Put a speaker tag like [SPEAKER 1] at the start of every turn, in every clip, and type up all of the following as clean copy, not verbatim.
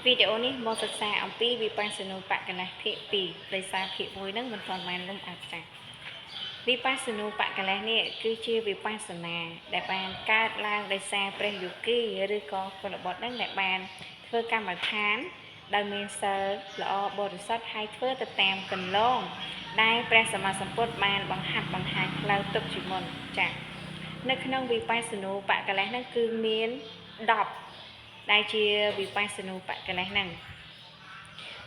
[SPEAKER 1] វីដេអូនេះមកសិក្សាអំពីវិបស្សនាបកលៈភាគ2ដោយសារភាគ1ហ្នឹងមិនទាន់បានលំអិតចា៎វិបស្សនាបកលៈនេះគឺជាវិបស្សនាដែលបានកើតឡើងដោយសារព្រះយោគីឬក៏ពលបុត្រហ្នឹងដែលបានធ្វើកម្មដ្ឋានដោយមានសិលល្អបរិសុទ្ធហើយធ្វើទៅតាមកន្លងដែលព្រះសម្មាសម្ពុទ្ធបានបង្ហាត់បង្ហាញផ្លូវទុកជាមុនចា៎នៅក្នុងវិបស្សនាបកលៈហ្នឹងគឺមាន10ដែលជាវិបស្សនាបកលៈហ្នឹង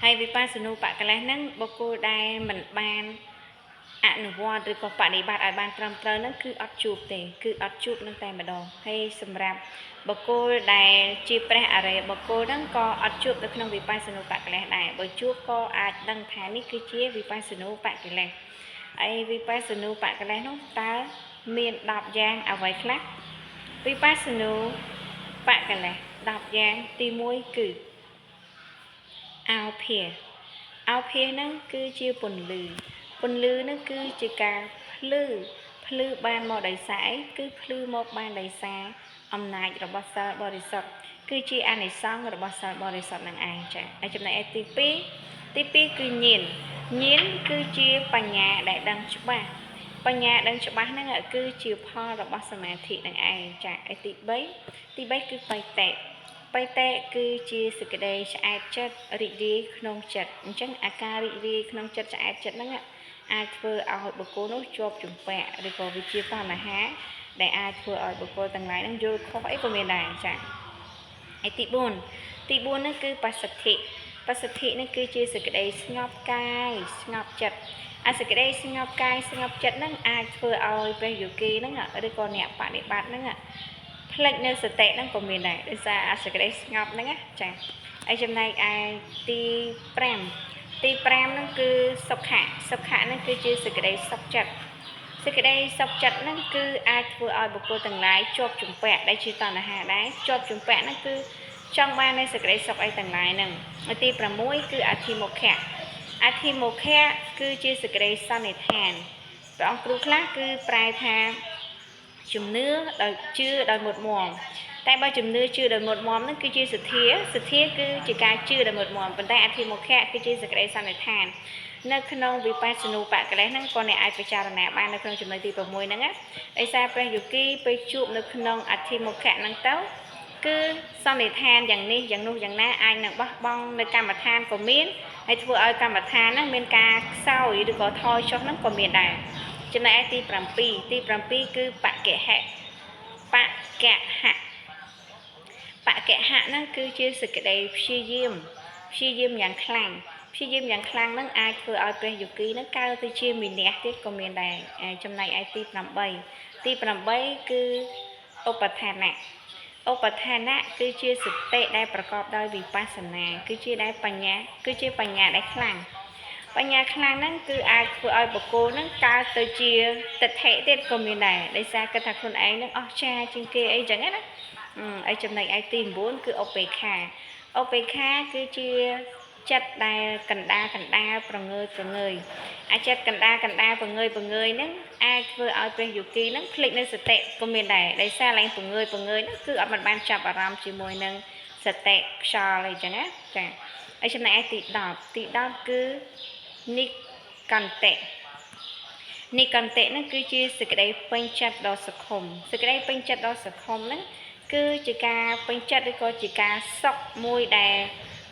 [SPEAKER 1] ហើយវិបស្សនាបកលៈហ្នឹងបុគ្គលដែលមិនបានអនុវត្តឬក៏បដិបត្តិឲ្យបានត្រឹមត្រូវហ្នឹងគឺអត់ជួបទេគឺអត់ជួបនឹងតែម្ដងហើយសម្រាប់បុគ្គលដែលជាព្រះអរិយបុគ្គលហ្នឹងក៏អត់ជួបនៅក្នុងវិបស្សនាបកលៈដែរបើជួបក៏អាចដឹងថានេះគឺជាវិបស្សនាបកលៈហើយវិបស្សនាបកលៈនោះតើមាន10យ៉ាងអ្វីខ្លះវិបស្សនាបកលៈ10យ៉ាងទី1គឺអោភាហ្នឹងគឺជាពន្លឺហ្នឹងគឺជាការភ្លឺបានមកដោយសារអីគឺភ្លឺមកបានដោយសារអំណាចរបស់សិលបរិសុទ្ធគឺជាអានិសង្សរបស់សិលបរិសុទ្ធនឹងឯងចា៎ហើយចំណែកទី2គឺញាណគឺជាបញ្ញាដែលដឹងច្បាស់ហ្នឹងគឺជាផលរបស់សមាធិនឹងឯងចា៎ហើយទី3គឺបៃតេគឺជាសេចក្តីឆ្អែតចិត្តរីករាយក្នុងចិត្តអញ្ចឹងអាការរីករាយក្នុងចិត្តឆ្អែតចិត្តហ្នឹងអាចធ្វើឲ្យបុគ្គលនោះជាប់ជំពាក់ឬក៏វិជាតណ្ហាដែលអាចធ្វើឲ្យបុគ្គលទាំងឡាយហ្នឹងយល់ខុសអីក៏មានដែរចា៎ហើយទី4ហ្នឹងគឺបស្សទ្ធិហ្នឹងគឺជាសេចក្តីស្ងប់កាយស្ងប់ចិត្តសេចក្តីស្ងប់កាយស្ងប់ចិត្តហ្នឹងអាចធ្វើឲ្យព្រះយោគីហ្នឹងឬក៏អ្នកបដិបត្តិហ្នឹងផ្លេចនៅសតិហ្នឹងក៏មានដែរដោយសារសេចក្តីស្ងប់ហ្នឹងចា៎ហើយចំណែកឯទី5ហ្នឹងគឺសុខៈហ្នឹងគឺជាសេចក្តីសុខចិត្តហ្នឹងគឺអាចធ្វើឲ្យបុគ្គលទាំងឡាយជាប់ជំពាក់ដែលជាតណ្ហាដែរជាប់ជំពាក់ហ្នឹងគឺចង់បាននៅសេចក្តីសុខអីទាំងឡាយហ្នឹងហើយទី6គឺអធិមុខៈគឺជាសេចក្តីសន្និដ្ឋានព្រះអង្គគ្រូខ្លះគឺប្រែថាជំនឿដោយជឿដោយមុតមមតែបើជំនឿជឿដោយមុតមមហ្នឹងគឺជាសទ្ធាគឺជាការជឿដោយមុតមមប៉ុន្តែអធិមុខៈគឺជាសេចក្តីសន្និដ្ឋាននៅក្នុងវិបស្សនាបកលៈហ្នឹងក៏អ្នកអាចពិចារណាបាននៅក្នុងចំណុចទី6ហ្នឹងណាដោយសារព្រះយោគីពេលជួបនៅក្នុងអធិមុខៈហ្នឹងទៅគឺសន្និដ្ឋានយ៉ាងនេះយ៉ាងនោះយ៉ាងណាអាចនឹងបោះបង់នៅកម្មដ្ឋានក៏មានហើយធ្វើឲ្យកម្មដ្ឋានហ្នឹងមានការខ្សោយឬក៏ថយចុះហ្នឹងក៏មានដែរចំណែកទី7គឺបកហៈហ្នឹងគឺជាសេចក្តីព្យាយាមយ៉ាងខ្លាំងហ្នឹងអាចធ្វើឲ្យព្រះយោគីហ្នឹងកើតទៅជាមីនះទៀតក៏មានដែរចំណែកឯទី8គឺឧបដ្ឋានៈគឺជាសតិដែលប្រកបដោយវិបស្សនាគឺជាបញ្ញាដែលខ្លាំងហ្នឹងគឺអាចធ្វើឲ្យបុគ្គលហ្នឹងកើតទៅជាទិដ្ឋិទៀតក៏មានដែរដោយសារគិតថាខ្លួនឯងហ្នឹងអស្ចារ្យជាងគេអីចឹងណាហើយចំណែកឯទី9គឺឧបេក្ខាគឺជាចិត្តដែលកណ្ដាលប្រងើយចិត្តកណ្ដាលប្រងើយហ្នឹងអាចធ្វើឲ្យព្រះយោគីហ្នឹងភ្លេចនៅសតិក៏មានដែរដោយសារឡើងប្រងើយហ្នឹងគឺអត់បានចាប់អារម្មណ៍ជាមួយនឹងសតិខ្យល់អីចឹងណាចា៎ហើយចំណែកឯទី10គឺនិកន្តៈហ្នឹងគឺជាសេចក្តីពេញចិត្តដ៏សខុមហ្នឹងគឺជាការពេញចិត្តឬក៏ជាការសុខមួយដែល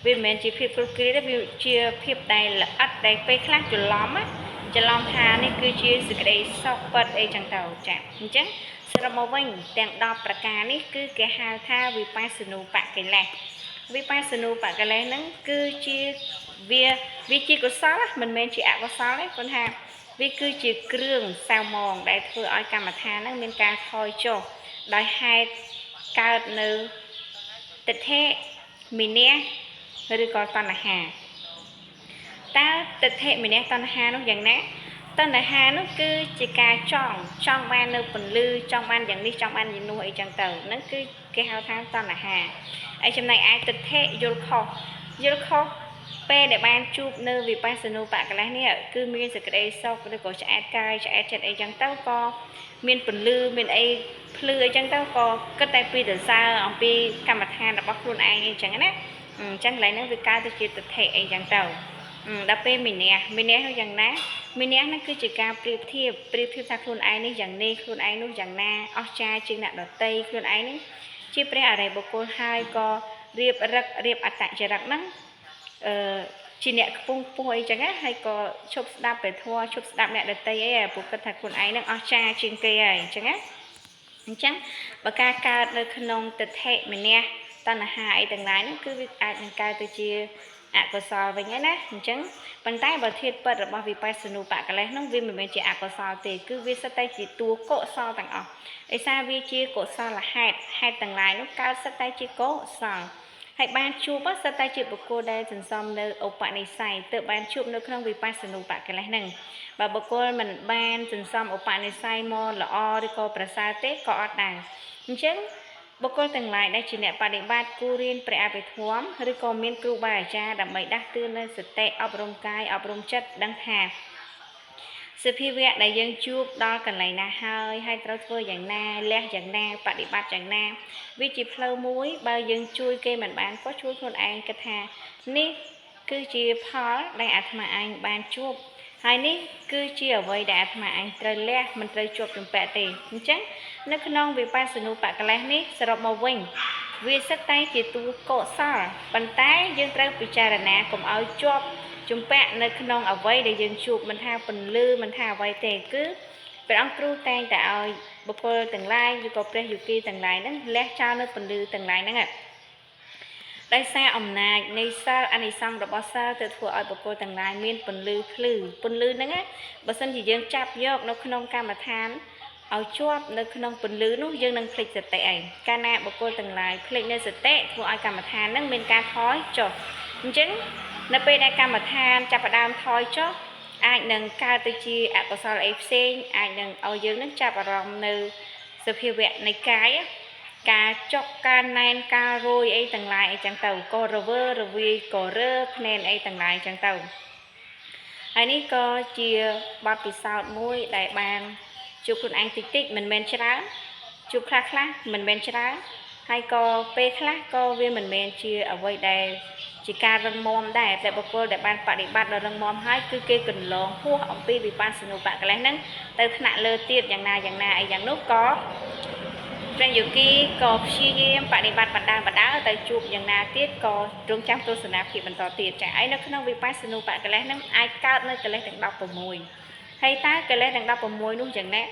[SPEAKER 1] វាមិនមែនជាភាពគ្រប់គ្រាទេវាជាភាពដែលល្អិតដែលពេលខ្លះច្រឡំថានេះគឺជាសេចក្តីសុខពិតអីចឹងទៅចា៎អញ្ចឹងសរុបមកវិញទាំង10ប្រការនេះគឺគេហៅថាវិបស្សនាបកលៈហ្នឹងគឺជាវាជាកុសលមិនមែនជាអកុសលទេប៉ុន្តែវាគឺជាគ្រឿងសៅមងដែលធ្វើឲ្យកម្មដ្ឋានហ្នឹងមានការថយចុះដោយហេតុកើតនៅទិដ្ឋិមីនះឬក៏តណ្ហាតើទិដ្ឋិមីនះតណ្ហានោះយ៉ាងណាតណ្ហានោះគឺជាការចង់បាននៅពន្លឺចង់បានយ៉ាងនេះចង់បានយ៉ាងនោះអីចឹងទៅហ្នឹងគឺគេហៅថាតណ្ហាហើយចំណែកឯទិដ្ឋិយល់ខុសពេលដែលបានជួបនៅវិបស្សនាបកលៈនេះគឺមានសេចក្តីសុខឬក៏ឆ្អែតកាយឆ្អែតចិត្តអីចឹងទៅក៏មានពន្លឺមានអីភ្លឺអីចឹងទៅក៏គិតតែពីសរសើរអំពីកម្មដ្ឋានរបស់ខ្លួនឯងអីចឹងណា ចឹងកន្លែងហ្នឹងវាកើតទៅជាទិដ្ឋិអីចឹងទៅដល់ពេលមីនះយ៉ាងណាមីនះហ្នឹងគឺជាការប្រៀបធៀបថាខ្លួនឯងនេះយ៉ាងនេះខ្លួនឯងនោះយ៉ាងណាអស្ចារ្យជាងអ្នកដទៃខ្លួនឯងហ្នឹងជាព្រះអរិយបុគ្គលហើយក៏រៀបអត្តចរិតហ្នឹងជាអ្នកខ្ពង់ខ្ពស់អីចឹងណាហើយក៏ឈប់ស្ដាប់ព្រះធម៌ឈប់ស្ដាប់អ្នកដទៃអីពួកគាត់ថាខ្លួនឯងហ្នឹងអស្ចារ្យជាងគេហើយអញ្ចឹងណាអញ្ចឹងបើការកើតនៅក្នុងទិដ្ឋិម្នះតណ្ហាអីទាំងឡាយហ្នឹងគឺវាអាចនឹងកើតទៅជាអកុសលវិញណាអញ្ចឹងប៉ុន្តែបើធាតុពិតរបស់វិបស្សនូបកលេសហ្នឹងវាមិនមែនជាអកុសលទេគឺវាសិតតែជាតួកុសលទាំងអស់ដោយសារវាជាកុសលហេតុទាំងឡាយនោះកើតសិតតែជាកុសលហើយបានជួបសិតតែជាបុគ្គលដែលសន្សំនៅឧបនិស្ស័យទើបបានជួបនៅក្នុងវិបស្សនូបកលេសហ្នឹងបើបុគ្គលមិនបានសន្សំឧបនិស្ស័យមកល្អឬក៏ប្រសើរទេក៏អត់ដែរអញ្ចឹងបុគ្គលទាំងឡាយដែលជាអ្នកបដិបត្តិគួររៀនព្រះអភិធម្មឬក៏មានគ្រូបាអាចារ្យដើម្បីដាស់តឿននៅសតិអប់រំកាយអប់រំចិត្តដឹងថាសភាវៈដែលយើងជួបដល់កន្លែងណាហើយត្រូវធ្វើយ៉ាងណាលះយ៉ាងណាបដិបត្តិយ៉ាងណាវាជាផ្លូវមួយបើយើងជួយគេមិនបានក៏ជួយខ្លួនឯងគិតថានេះគឺជាផលដែលអាត្មាឯងបានជួបហើយនេះគឺជាអ្វីដែលអាត្មាឯងត្រូវលះមិនត្រូវជាប់ជំពាក់ទេអញ្ចឹងនៅក្នុងវិបស្សនូបកលេសនេះសរុបមកវិញវាសិតតែជាតួកុសលប៉ុន្តែយើងត្រូវពិចារណាកុំឲ្យជាប់ជំពាក់នៅក្នុងអ្វីដែលយើងជួបមិនថាពន្លឺមិនថាអ្វីទេគឺព្រះអង្គគ្រូតែងតែឲ្យបុគ្គលទាំងឡាយឬក៏ព្រះយោគីទាំងឡាយហ្នឹងលះចោលនៅពន្លឺទាំងឡាយហ្នឹងដោយសារអំណាចនៃសិលអានិសង្សរបស់សិលទៅធ្វើឲ្យបុគ្គលទាំងឡាយមានពន្លឺភ្លឺហ្នឹងបើសិនជាយើងចាប់យកនៅក្នុងកម្មដ្ឋានឲ្យជាប់នៅក្នុងពន្លឺនោះយើងនឹងភ្លេចសតិឯងកាលណាបុគ្គលទាំងឡាយភ្លេចនៅសតិធ្វើឲ្យកម្មដ្ឋានហ្នឹងមានការថយចុះអញ្ចឹងនៅពេលដែលកម្មដ្ឋានចាប់ផ្ដើមថយចុះអាចនឹងកើតទៅជាអកុសលអីផ្សេងអាចនឹងឲ្យយើងនឹងចាប់អារម្មណ៍នៅសភាវៈនៃកាយការចុកការណែនការរយអីទាំងឡាយអីចឹងទៅក៏រវើរវាយក៏រើភ្នែនអីទាំងឡាយចឹងទៅហើយនេះក៏ជាបទពិសោធន៍មួយដែលបានជួបខ្លួនឯងតិចមិនមែនច្រើនជួបខ្លះមិនមែនច្រើនហើយក៏ពេលខ្លះក៏វាមិនមែនជាអ្វីដែលជាការរឹងមាំដែរតែបុគ្គលដែលបានបដិបត្តិដល់រឹងមាំហើយគឺគេកន្លងហួសអំពីវិបស្សនូបកលេសហ្នឹងទៅថ្នាក់លើទៀតយ៉ាងណាអីយ៉ាងនោះក៏ព្រះយោគីក៏ព្យាយាមបដិបត្តិបណ្ដាទៅជួបយ៉ាងណាទៀតក៏រងចាំទស្សនាភាពបន្តទៀតចា៎ហើយនៅក្នុងវិបស្សនូបកលេសហ្នឹងអាចកើតនៅកលេសទាំង16ហើយតើកលេសទាំង16នោះយ៉ាងណា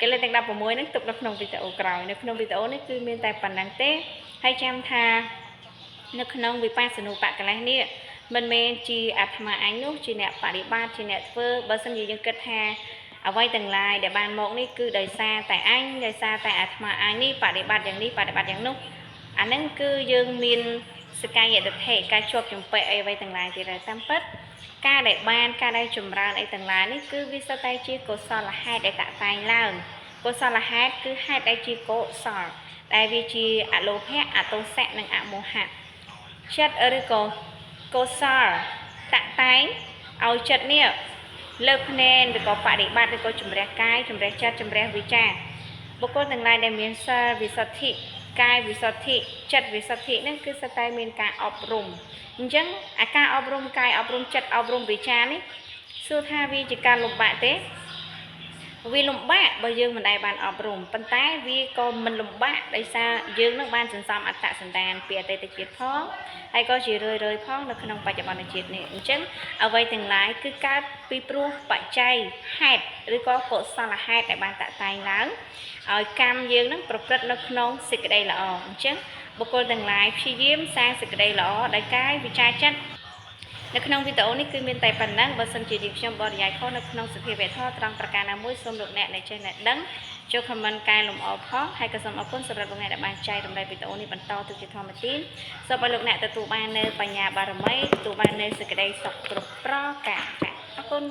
[SPEAKER 1] កលេសទាំង16ហ្នឹងទុកនៅក្នុងវីដេអូក្រោយនៅក្នុងវីដេអូនេះគឺមានតែប៉ុណ្ណឹងទេហើយចាំថានៅក្នុងវិបស្សនូបកលេសនេះមិនមែនជាអាត្មាអញនោះជាអ្នកបដិបត្តិជាអ្នកធ្វើបើសិនជាយើងគិតថាអ្វីទាំងឡាយដែលបានមកនេះគឺដោយសារតែអញដោយសារតែអាត្មាអញនេះបដិបត្តិយ៉ាងនេះបដិបត្តិយ៉ាងនោះអាហ្នឹងគឺយើងមានសកាយតិថិការជាប់ជំពាក់អីអ្វីទាំងឡាយទៀតហើយតាមពិតការដែលចម្រើនអីទាំងឡាយនេះគឺវាសុទ្ធតែជាកុសលហេតុដែលតាក់តែងឡើងកុសលហេតុគឺហេតុដែលជាកុសលដែលវាជាអលោភៈអទោសៈនិងអមោហៈចិត្តឬក៏កុសលតាក់តែងឲ្យចិត្តនេះលើកភ្នែនឬក៏បដិបត្តិឬក៏ជំរះកាយជំរះចិត្តជំរះវិចារបុគ្គលទាំងឡាយដែលមានសិលវិសុទ្ធិកាយវិសុទ្ធិចិត្តវិសុទ្ធិហ្នឹងគឺសុទ្ធតែមានការអប់រំអញ្ចឹងអាការអប់រំកាយអប់រំចិត្តអប់រំវិចារនេះសួរថាវាជាការលំបាកទេវាលំបាកបើយើងមិនដែលបានអប់រំប៉ុន្តែវាក៏មិនលំបាកដោយសារយើងនឹងបានសន្សំអត្តសន្តានពីអតីតជាតិផងហើយក៏ជារឿយផងនៅក្នុងបច្ចុប្បន្នជាតិនេះអញ្ចឹងអ្វីទាំងឡាយគឺកើតពីព្រោះបច្ច័យហេតុឬក៏កុសលហេតុដែលបានតាក់តែងឡើងឲ្យកម្មយើងនឹងប្រព្រឹត្តនៅក្នុងសេចក្តីល្អអញ្ចឹងបុគ្គលទាំងឡាយព្យាយាមសាងសេចក្តីល្អដោយកាយវិចារចិត្តនៅក្នុងវីដេអូនេះគឺមានតែប៉ុណ្ណឹងបើសិនជាខ្ញុំបរិយាយខុសនៅក្នុងសភាវៈធម៌ត្រង់ប្រការណាមួយសូមលោកអ្នកដែលចេះអ្នកដឹងចូលខមមិនកែលម្អផងហើយក៏សូមអរគុណសម្រាប់លោកអ្នកដែលបានចែករំលែកវីដេអូនេះបន្តទៅជាធម្មតាសូមឲ្យលោកអ្នកទទួលបាននូវបញ្ញាបារមីទទួលបាននូវសេចក្តីសុខគ្រប់ប្រការអរគុណ